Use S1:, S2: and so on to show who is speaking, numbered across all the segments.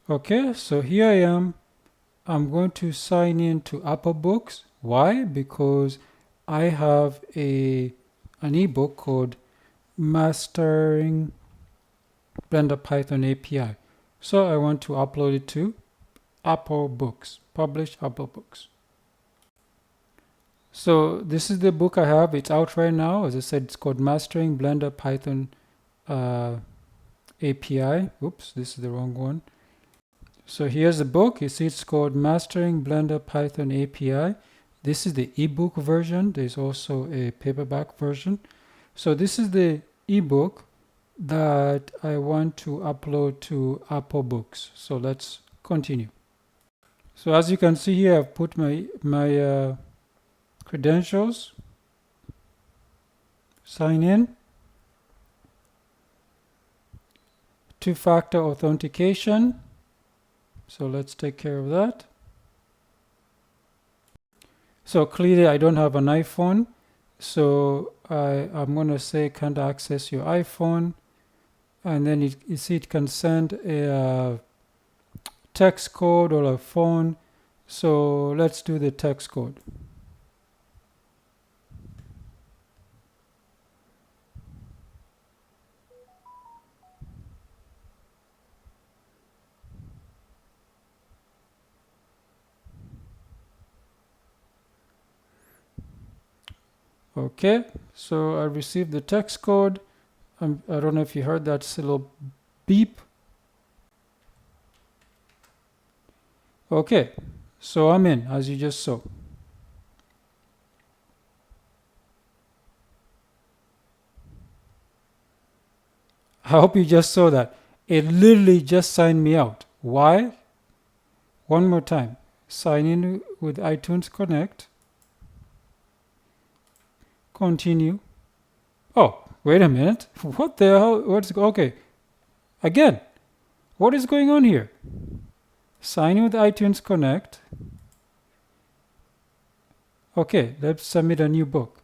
S1: Okay, so here I am. I'm going to sign in to Apple Books. Why? Because I have an ebook called Mastering Blender Python API. So I want to upload it to Apple Books, publish Apple Books. So this is the book I have. It's out right now. As I said, it's called Mastering Blender Python API. Oops, this is the wrong one. So here's the book. You see it's called Mastering Blender Python API. This is the ebook version. There's also a paperback version. So this is the ebook that I want to upload to Apple Books. So let's continue. So as you can see here, I've put my credentials, sign in, two-factor authentication. So let's take care of that. So clearly I don't have an iPhone. So I'm going to say can't access your iPhone. And then you see it can send a text code or a phone. So let's do the text code. Okay, so I received the text code. I don't know if you heard that little beep. Okay, so I'm in, as you just saw. I hope you just saw that. It literally just signed me out. Why? One more time. Sign in with iTunes Connect. Continue. Oh, wait a minute. What the hell? Okay. Again, what is going on here? Sign in with iTunes Connect. Okay, let's submit a new book.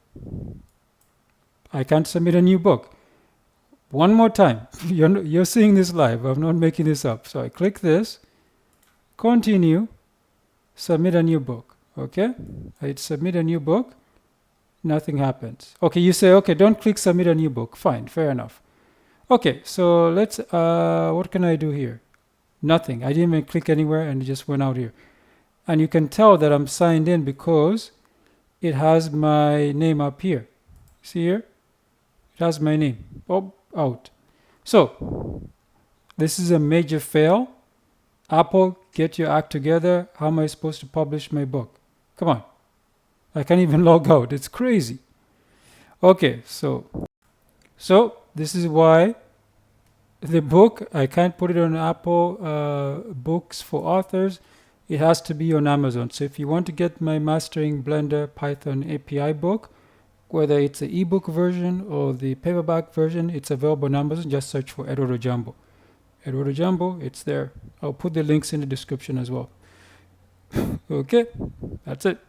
S1: I can't submit a new book. One more time. You're seeing this live. I'm not making this up. So I click this. Continue. Submit a new book. Okay? I hit submit a new book. Nothing happens. Okay, you say, okay, don't click submit a new book. Fine, fair enough. Okay, so let's, what can I do here? Nothing. I didn't even click anywhere and it just went out here. And you can tell that I'm signed in because it has my name up here. See here? It has my name. Oh, out. So, this is a major fail. Apple, get your act together. How am I supposed to publish my book? Come on. I can't even log out. It's crazy. Okay, so this is why the book, I can't put it on Apple Books for authors. It has to be on Amazon. So if you want to get my Mastering Blender Python API book, whether it's the ebook version or the paperback version, it's available on Amazon. Just search for Eduardo Jumbo. Eduardo Jumbo, it's there. I'll put the links in the description as well. Okay, that's it.